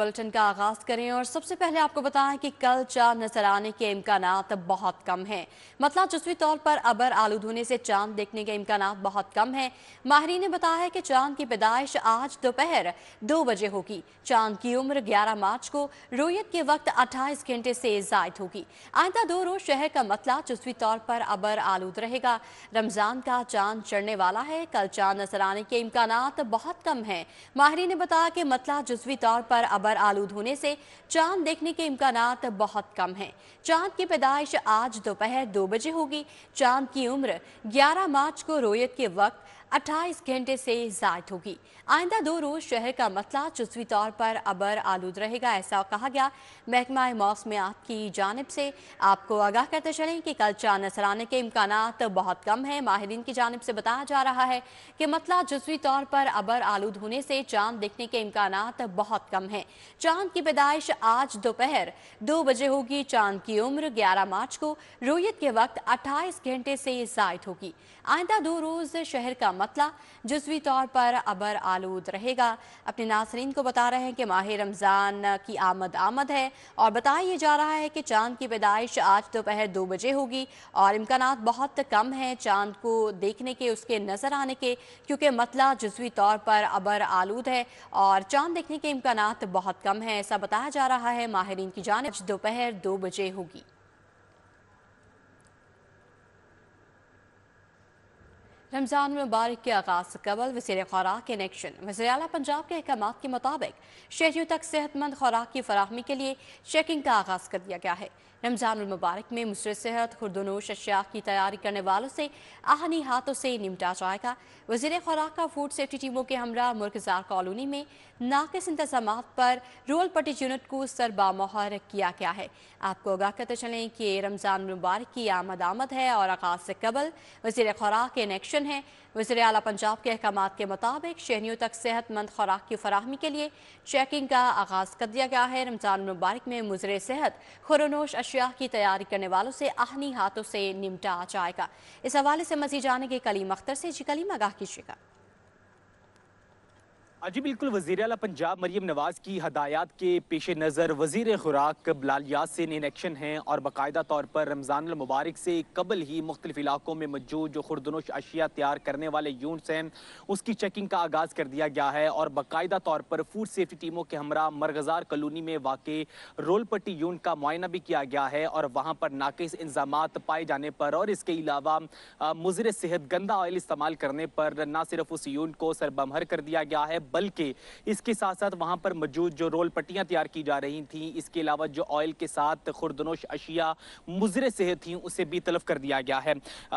Bulletin का आगाज करें और सबसे पहले आपको बताएं कि कल चांद नजर आने के इम्कानात बहुत कम हैं। मतलब जुज़वी तौर पर अबर आलूद होने से चांद देखने के इम्कानात बहुत कम हैं। माहिरीन ने बताया है कि चांद की पैदाइश आज दोपहर 2 बजे होगी। चांद की उम्र 11 मार्च को रोयत के वक्त 28 घंटे से जायद होगी। आइंदा 2 रोज शहर का मतला जुज़वी तौर पर अबर आलूद रहेगा। रमजान का चांद चढ़ने वाला है। कल चांद नजर आने के इम्कानात बहुत कम हैं। माहिरीन ने बताया कि मतला जुज़वी तौर पर अबर आलूद होने से चांद देखने के इम्कानात बहुत कम हैं। चांद की पैदाइश आज दोपहर 2 बजे होगी। चांद की उम्र 11 मार्च को रोयत के वक्त 28 घंटे से जायद होगी। आइंदा 2 रोज शहर का मतला जुज़वी तौर पर अबर आलूद रहेगा, ऐसा कहा गया। महकमा मौसमियात की जानिब से आपको आगाह करते चलें कि कल चांद नजर आने के इम्कानात बहुत कम हैं। माहिरीन की जानिब से बताया जा रहा है कि मतला जुज़वी तौर पर अबर आलूद होने से चांद देखने के इम्कानात बहुत कम हैं। चांद की पैदाइश आज दोपहर 2 बजे होगी। चांद की उम्र 11 मार्च को रोयत के वक्त 28 घंटे से जायद होगी। आइंदा 2 रोज शहर का मतला जुज़वी तौर पर अबर आलूद रहेगा। अपने नाज़रीन को बता रहे हैं कि माह रमज़ान की आमद है और बताया जा रहा है कि चांद की पैदाइश आज दोपहर 2 बजे होगी और इम्कानात बहुत कम हैं चांद को देखने के, उसके नज़र आने के, क्योंकि मतला जुज़वी तौर पर अबर आलूद है और चांद देखने के इम्कानात बहुत कम है, ऐसा बताया जा रहा है। माहिरीन की जानिब दोपहर 2 बजे होगी। रमज़ान मुबारक के आगाज़ से कबल वज़ीर खुराक इन एक्शन। वज़ीर आला पंजाब के अहकाम के मुताबिक शहरियों तक सेहतमंद खुराक की फराहमी के लिए चेकिंग का आगाज़ कर दिया गया है। रमज़ान मुबारक में मुसर सेहत खुर्दनोश अशिया की तैयारी करने वालों से आहनी हाथों से निपटा जाएगा। वज़ीर खुराक का फूड सेफ्टी टीमों के हमरा मुर्कजार कॉलोनी में नाकिस इंतजाम पर रोल पट्टी यूनिट को सरबामोहर किया गया है। आपको आगाह करते चलें कि रमज़ान मुबारक की आमद है और आगाज़ से कबल वज़ीर खुराक इन एक्शन है। वज़ीर आला पंजाब के अहकाम के मुताबिक शहरियों तक सेहतमंद खुराक की फराहमी के लिए चेकिंग का आगाज़ कर दिया गया है। रमज़ान मुबारक में मुजरे सेहत खुरनोश अशिया की तैयारी करने वालों से आहनी हाथों से निपटा जाएगा। इस हवाले से मज़ीद जानेंगे कलीम अख्तर से। जी कलीम, आगाह कीजिएगा। जी बिल्कुल, वज़ीर आला पंजाब मरीम नवाज़ की हदायत के पेश नज़र वज़ीर खुराक बिलाल यासिन इन एक्शन हैं और बाकायदा तौर पर रमज़ान मुबारक से कबल ही मुख्तलिफ इलाकों में मौजूद जो खुर्दनोश अशिया तैयार करने वाले यूनिट्स हैं उसकी चेकिंग का आगाज़ कर दिया गया है और बाकायदा तौर पर फूड सेफ्टी टीमों के हमरा मरगजार कॉलोनी में वाक़ रोल पट्टी यूनिट का मुआयना भी किया गया है और वहाँ पर नाकिस इंतज़ामात पाए जाने पर और इसके अलावा मुज़र सेहत गंदा ऑयल इस्तेमाल करने पर न सिर्फ उस यूनिट को सरबमहर कर दिया गया है बल्कि इसके साथ साथ वहां पर मौजूद जो रोल पट्टियां तैयार की जा रही थी, इसके अलावा जो ऑयल के साथ खुर्दनोश अशिया मुज़र सेहत थी उसे भी तलब कर दिया गया है।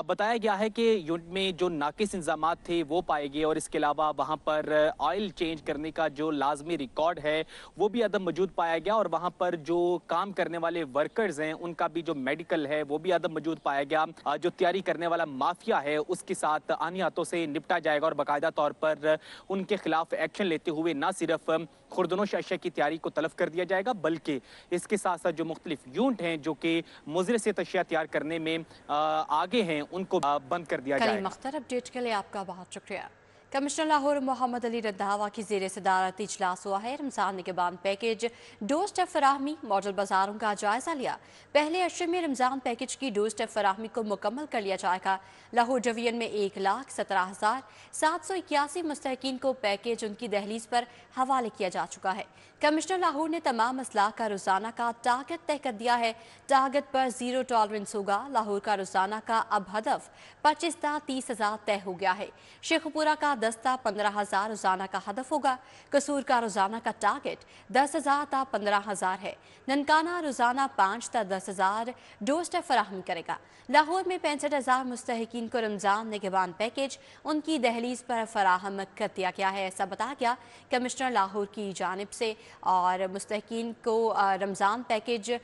बताया गया है कि यूनिट में जो नाकिस इंतजाम थे वो पाए गए और इसके अलावा वहां पर ऑयल चेंज करने का जो लाजमी रिकॉर्ड है वो भी अदम मौजूद पाया गया और वहां पर जो काम करने वाले वर्कर्स हैं उनका भी जो मेडिकल है वो भी अदम मौजूद पाया गया। जो तैयारी करने वाला माफिया है उसके साथ आनी हाथों से निपटा जाएगा और बाकायदा तौर पर उनके खिलाफ एक्शन लेते हुए न सिर्फ खुर्दनोश अशिया की तैयारी को तलब कर दिया जाएगा बल्कि इसके साथ साथ जो मुख्तलिफ यूनिट हैं जो कि मुज़र से अशिया तैयार करने में आगे हैं उनको बंद कर दिया जाएगा। अख्तर, अपडेट के लिए आपका बहुत शुक्रिया। कमिश्नर लाहौर मोहम्मद अली रंधावा की ज़ेर सदारत इजलास हुआ है। Ramzan Nigehban package doorstep फराहमी मॉडल बाजारों का जायजा लिया। पहले अशरे में रमज़ान पैकेज की डोर स्टेप फराहमी को मुकम्मल कर लिया जाएगा। लाहौर डिवीजन में 1,17,781 मुस्तहिकीन को पैकेज उनकी दहलीज पर हवाले किया जा चुका है। कमिश्नर लाहौर ने तमाम असलाह का रोज़ाना का टारगेट तय कर दिया है। टारगेट पर जीरो टॉलरेंस होगा। लाहौर का रोज़ाना का अब हदफ 25,30,000 तय हो गया है। शेखपुरा का 10 15,000 रोज़ाना का हदफ होगा। कसूर का रोज़ाना का टारगेट 10,000 ता 15,000 है। ननकाना रोज़ाना 5 ता 10,000 डोर स्टेप फराहमी करेगा। लाहौर में 65,000 मुस्तहिकीन को रमज़ान निगहबान पैकेज उनकी दहलीज पर फराहम कर दिया गया है, ऐसा बताया गया कमिश्नर लाहौर की जानिब से। और मुस्तहिकीन को रमज़ान पैकेज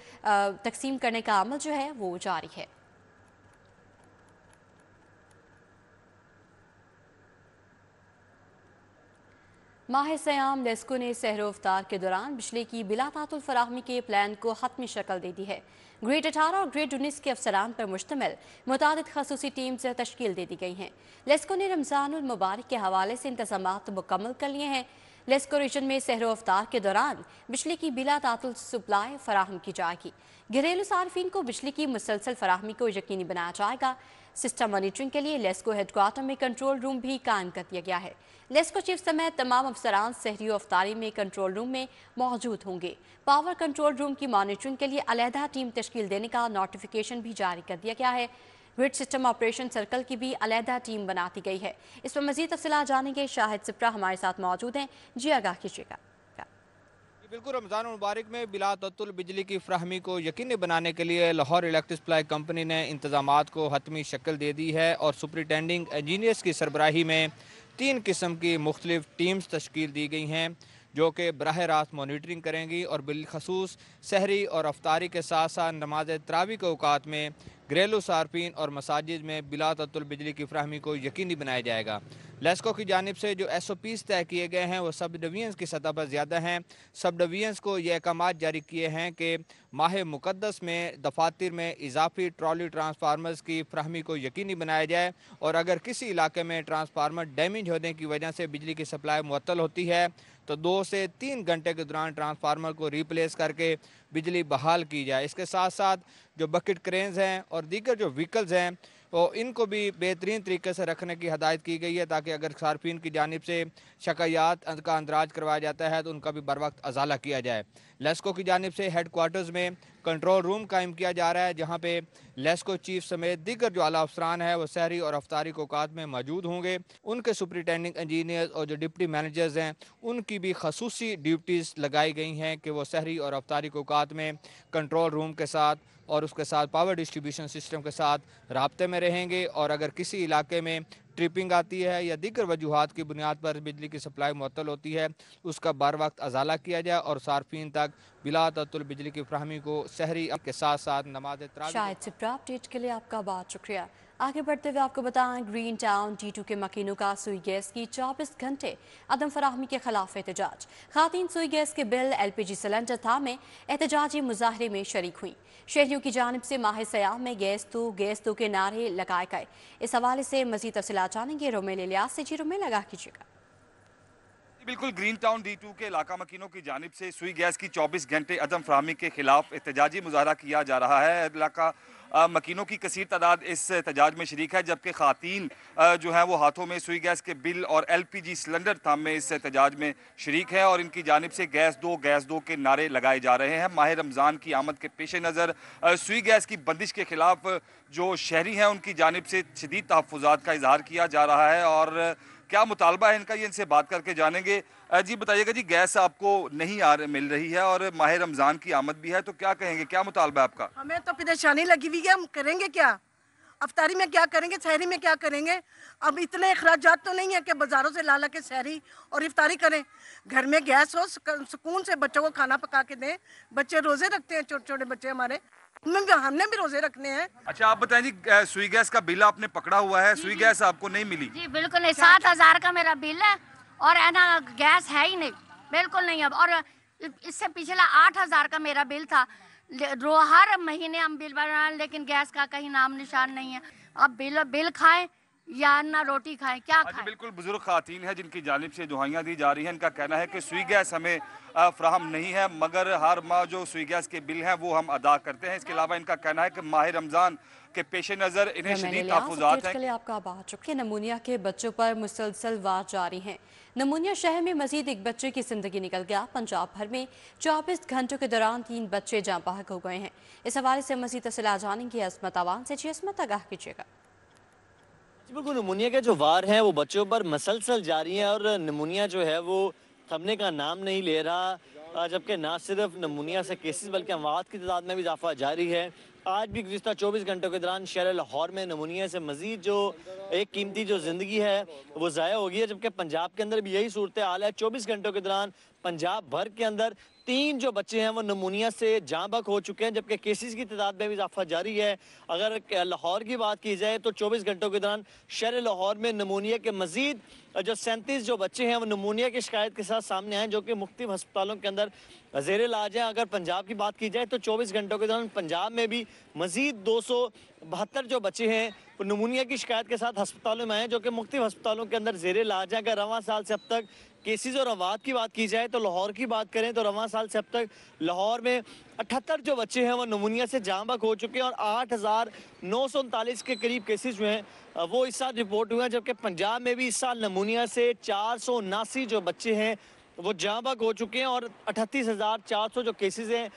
तकसीम करने का अमल जो है वो जारी है। माह सयाम लेस्को ने सहरो अफ्तार के दौरान बिजली की बिला तातुल फराहमी के प्लान को हतमी शक्ल दे दी है। ग्रेड 18 और ग्रेड 19 के अफसरान पर मुश्तमिल मुतादिद खसूसी टीम्स तश्कील दे दी गई हैं। लेस्को ने रमज़ानुल मुबारक के हवाले से इंतजामात मुकम्मल कर लिए हैं। लेस्को रीजन में सहरो अफ्तार के दौरान बिजली की बिला तातुल सप्लाई फराहम की जाएगी। घरेलू सार्फिन को बिजली की मुसलसल फराहमी को यकीनी बनाया जाएगा। सिस्टम मॉनिटरिंग के लिए लेस्को हेडक्वार्टर में कंट्रोल रूम भी कायम कर दिया गया है। लेस्को चीफ समेत तमाम अफसरान सहरी अफ्तारी में कंट्रोल रूम में मौजूद होंगे। पावर कंट्रोल रूम की मॉनिटरिंग के लिए अलहदा टीम तश्कील देने का नोटिफिकेशन भी जारी कर दिया गया है। ग्रिड सिस्टम ऑपरेशन सर्कल की भी अलहदा टीम बना दी गई है। इस पर मजीद तफसीलात जानेंगे। शाहिद सिप्रा हमारे साथ मौजूद हैं। जी आगाह कीजिएगा। बिल्कुल, रमज़ान मुबारक में बिला तअत्तुल बिजली की फ्राहमी को यकीनी बनाने के लिए लाहौर इलेक्ट्रिक सप्लाई कंपनी ने इंतजामात को हतमी शक्ल दे दी है और सुपरिटेंडिंग इंजीनियर्स की सरबराही में 3 किस्म की मुख्तलिफ टीम्स तश्कील दी गई हैं जो कि बराह रास्त मॉनिटरिंग करेंगी और बिलखसूस सहरी और अफ्तारी के साथ साथ नमाज तरावी के औकात में घरेलू सार्फिन और मसाजिद में बिला तअत्तुल बिजली की फ्राहमी को यकीनी बनाया जाएगा। लेस्को की जानिब से जो SOPs तय किए गए हैं वो सब डिवीजन्स की सतह पर ज़्यादा हैं। सब डिवीजन्स को ये अहकाम जारी किए हैं कि माह मुक़द्दस में दफातर में इजाफी ट्रॉली ट्रांसफार्मर्स की फ्राहमी को यकीनी बनाया जाए और अगर किसी इलाके में ट्रांसफार्मर डैमेज होने की वजह से बिजली की सप्लाई मुअत्तल होती है तो 2 से 3 घंटे के दौरान ट्रांसफार्मर को रिप्लेस करके बिजली बहाल की जाए। इसके साथ साथ जो बकेट क्रेन्स हैं और दीगर जो व्हीकल्स हैं तो इनको भी बेहतरीन तरीके से रखने की हदायत की गई है ताकि अगर सार्फिन की जानिब से शिकायत का अंदराज करवाया जाता है तो उनका भी बर वक्त अजाला किया जाए। लेस्को की जानिब से हेडक्वार्टर्स में कंट्रोल रूम कायम किया जा रहा है जहाँ पे लेस्को चीफ समेत दीगर जो आला अफसरान है वो सहरी और अफ्तारी औकात में मौजूद होंगे। उनके सुपरिटेंडिंग इंजीनियर्स और जो डिप्टी मैनेजर्स हैं उनकी भी खसूसी ड्यूटीज़ लगाई गई हैं कि वो सहरी और अफ्तारी औकात में कंट्रोल रूम के साथ और उसके साथ पावर डिस्ट्रीब्यूशन सिस्टम के साथ राब्ते में रहेंगे और अगर किसी इलाके में ट्रिपिंग आती है या दीगर वजूहात की बुनियाद पर बिजली की सप्लाई मुअत्तल होती है उसका बर वक्त अजाला किया जाए और सार्फिन तक बिला तअत्तुल बिजली की फ्राहमी को सहरी के साथ साथ नमाज तरावी। शायद सिप्रा अपडेट के लिए आपका बहुत शुक्रिया। आगे बढ़ते हुए आपको बताएं ग्रीन टाउन D2 के मकीनों का सुई गैस की 24 घंटे अदम फराहमी के खिलाफ एहतजाज। खातीन सुई गैस के बिल LPG सिलेंडर था में एहतजाजी मुजाहरे में शरीक हुई। शहरियों की जानिब से माह सयाम में गैस तो के नारे लगाए गए। इस हवाले से मजीद तफसीलात जानेंगे रोमेल इलियास से। जी रोमेल लगा कीजिएगा। बिल्कुल, ग्रीन टाउन D2 के इलाका मकीनों की जानिब से सुई गैस की 24 घंटे अदम फराहमी के खिलाफ एहतजाजी मुजाहरा किया जा रहा है। इलाका मकीनों की कसीर तादाद इस एहतजाज में शरीक है जबकि खातीन जो है वो हाथों में सुई गैस के बिल और LPG सिलेंडर थामे इस एहतजाज में शरीक है और इनकी जानिब से गैस दो के नारे लगाए जा रहे हैं। माह रमज़ान की आमद के पेश नज़र सुई गैस की बंदिश के खिलाफ जो शहरी हैं उनकी जानिब से शदीद तहफ़्फ़ुज़ात का इजहार किया जा रहा है और क्या मुतालबा है इनका ये इनसे बात करके जानेंगे। जी बताइएगा जी, गैस आपको नहीं मिल रही है और माह रमज़ान की आमद भी है तो क्या कहेंगे, क्या मुतालबा है आपका? हमें तो परेशानी लगी हुई है, हम करेंगे क्या? अफ्तारी में क्या करेंगे, सहरी में क्या करेंगे? अब इतने अखराजात तो नहीं है कि बाज़ारों से ला के सहरी और इफ्तारी करें। घर में गैस हो, सुकून से बच्चों को खाना पका के दें। बच्चे रोज़े रखते हैं, छोटे छोटे बच्चे हमारे, हमने भी रोज़े रखने हैं। अच्छा आप बताएं जी, सुई गैस का बिल आपने पकड़ा हुआ है, सुई गैस आपको नहीं मिली? जी बिल्कुल नहीं, 7,000 का मेरा बिल है और है ना गैस है ही नहीं, बिल्कुल नहीं। अब और इससे पिछला 8,000 का मेरा बिल था। हर महीने हम बिल बना लेकिन गैस का कहीं नाम निशान नहीं है। अब बिल खाएं या ना रोटी खाएं, क्या खाएं? बिल्कुल, बुजुर्ग खातीन है जिनकी जानिब से दुआइयाँ दी जा रही हैं। इनका कहना है कि सुई गैस हमें फ्राहम नहीं है मगर हर माह जो सुई गैस के बिल हैं वो हम अदा करते हैं। इसके अलावा इनका कहना है कि माह रमज़ान के पेश नज़र इन्हें शदीद तहफ़्फ़ुज़ात हैं। आपका बहुत शुक्रिया। नमूनिया के बच्चों पर मुसलसल वार जारी हैं। नमूनिया शहर में मजीद एक बच्चे की जिंदगी निकल गया। पंजाब भर में 24 घंटों के दौरान 3 बच्चे जाँ बहक हो गए हैं। इस हवाले से मजीद तफसीलात जानेंगे अस्मत आवान से। जी अस्मत, आगाह कीजिएगा। बिल्कुल, नमूनिया के जो वार हैं वो बच्चों पर मसलसल जारी है और नमूनिया जो है वो थमने का नाम नहीं ले रहा, जबकि ना सिर्फ नमूनिया से केसेस बल्कि अमवात की तादाद में भी इजाफा जारी है। आज भी गुज़िश्ता 24 घंटों के दौरान शहर लाहौर में नमूनिया से मजीद जो एक कीमती जो ज़िंदगी है वो ज़ाया हो गई है, जबकि पंजाब के अंदर भी यही सूरत हाल है। 24 घंटों के दौरान पंजाब भर के अंदर 3 जो बच्चे हैं वो नमूनिया से जाँ बहक हो चुके हैं, जबकि केसेस की तादाद में भी इजाफा जारी है। अगर लाहौर की बात की जाए तो 24 घंटों के दौरान शहर लाहौर में नमूनिया के मजीद जो 37 जो बच्चे हैं वो नमूनिया की शिकायत के साथ सामने आए, जो कि मुख्तलिफ अस्पतालों के अंदर ज़ेर इलाज हैं। अगर पंजाब की बात की जाए तो 24 घंटों के दौरान पंजाब में भी मजीद 272 जो बच्चे हैं वो नमूनिया की शिकायत के साथ अस्पतालों में आए, जो कि मुख्तलिफ अस्पतालों के अंदर ज़ेर इलाज हैं। अगर रवां साल से अब तक केसेस और अवात की बात की जाए तो लाहौर की बात करें तो रवां साल से अब तक लाहौर में 78 जो बच्चे हैं वो नमूनिया से जाँ बहक हो चुके हैं और 8,939 के करीब केसेस जो हैं वो इस साल रिपोर्ट हुए हैं, जबकि पंजाब में भी इस साल नमूनिया से 479 जो बच्चे हैं वो जाँ बहक हो चुके हैं और 38,400 जो केसेस हैं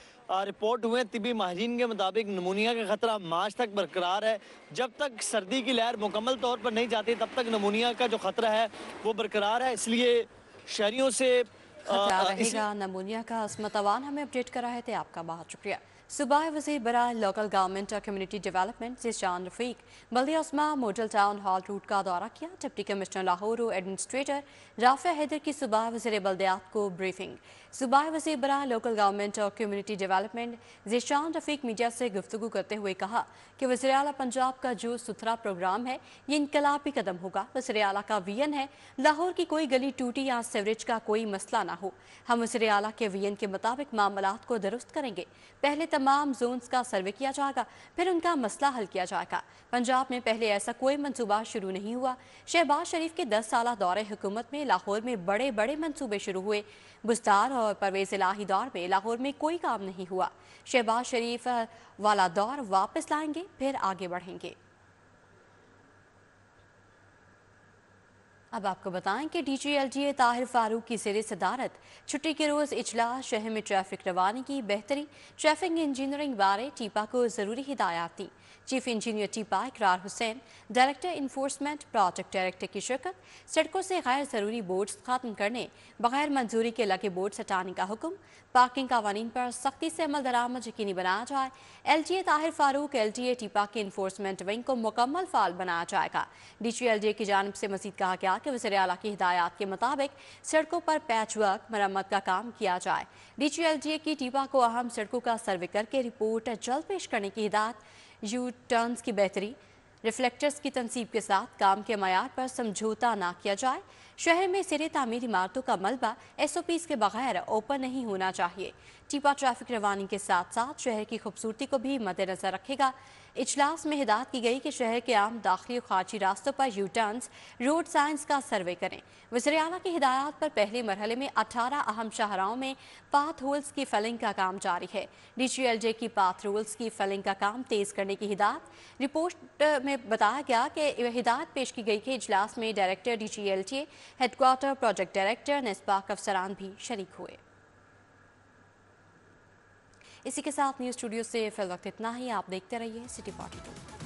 रिपोर्ट हुए हैं। तिबी माहिरीन के मुताबिक नमूनिया का खतरा मार्च तक बरकरार है। जब तक सर्दी की लहर मुकम्मल तौर पर नहीं जाती तब तक नमूनिया का जो खतरा है वो बरकरार है। इसलिए शहरियों से खतरा रहेगा नमूनिया का। असमत अवान हमें अपडेट कर रहे थे, आपका बहुत शुक्रिया। सूबाई वज़ीर बराए लोकल गवर्नमेंट और कम्युनिटी डेवलपमेंट ज़ीशान रफ़ीक बल्दिया उस्मा मॉडल टाउन हॉल रूट का दौरा किया। डिप्टी कमिश्नर लाहौर और एडमिनिस्ट्रेटर राफिया हैदर की सूबाई वज़ीर बल्दियात को ब्रीफिंग। सूबाई वज़ीर बराए लोकल गवर्नमेंट और कम्युनिटी डेवलपमेंट ज़ीशान रफ़ीक मीडिया से गुफ्तगू करते हुए कहा कि वज़ीर आला पंजाब का जो सुथरा प्रोग्राम है ये इनकलाबी कदम होगा। वज़ीर आला का विजन है लाहौर की कोई गली टूटी या सीवरेज का कोई मसला ना हो। हम वज़ीर आला के विजन के मुताबिक मामलात को दुरुस्त करेंगे। पहले तमाम जोन्स का सर्वे किया जाएगा, फिर उनका मसला हल किया जाएगा। पंजाब में पहले ऐसा कोई मंसूबा शुरू नहीं हुआ। शहबाज शरीफ के 10 साल दौरे हुकूमत में लाहौर में बड़े बड़े मंसूबे शुरू हुए। बुस्तार और परवेज़ इलाही दौर में लाहौर में कोई काम नहीं हुआ। शहबाज शरीफ वाला दौर वापस लाएंगे, फिर आगे बढ़ेंगे। अब आपको बताएं कि DGLGA ताहिर फारूक की ज़ेर सदारत छुट्टी के रोज़ इजलास शहर में ट्रैफिक रवानी की बेहतरी, ट्रैफिक इंजीनियरिंग बारे टीपा को ज़रूरी हिदायत दी। चीफ इंजीनियर टीपा इकरार Hussain, director enforcement project director की शिरकत। सड़कों से गैर ज़रूरी बोर्ड्स ख़त्म करने, बगैर मंजूरी के लगे बोर्ड्स हटाने का हुक्म। पार्किंग कवानीन पर सख्ती से अमल दरामद यकीनी बनाया जाए। LGA ताहिर फारूक LGA टीपा के इन्फोर्समेंट विंग को मुकम्मल फाल बनाया जाएगा। DGLGA की जानिब से मज़ीद कहा गया कि वज़ीर आला की हिदायत के मुताबिक सड़कों पर पैच वर्क मरम्मत का काम किया जाए। DGLGA की टीपा को अहम सड़कों का सर्वे करके रिपोर्ट जल्द पेश करने की हिदायत। यू टर्न्स की बेहतरी, रिफ्लेक्टर्स की तनसीब के साथ काम के मयार पर समझौता ना किया जाए। शहर में सिरे तामीर इमारतों का मलबा SOPs के बगैर ओपन नहीं होना चाहिए। टीपा ट्रैफिक रवानी के साथ साथ शहर की खूबसूरती को भी मद्देनजर रखेगा। इजलास में हिदायत की गई कि शहर के आम दाखिली और खारजी रास्तों पर यू टर्न्स, रोड साइंस का सर्वे करें। वज़ीर आला की हिदायत पर पहले मरहले में 18 अहम शाहराहों में पाथ होल्स की फिलिंग का काम जारी है। DGLGA की पाथ होल्स की फिलिंग का काम तेज़ करने की हिदायत। रिपोर्ट में बताया गया कि हिदायत पेश की गई कि इजलास में director DGLGA, headquarter project director, NESPAK अफसरान भी शरीक हुए। इसी के साथ न्यूज़ स्टूडियो से फिल वक्त इतना ही। आप देखते रहिए सिटी 42।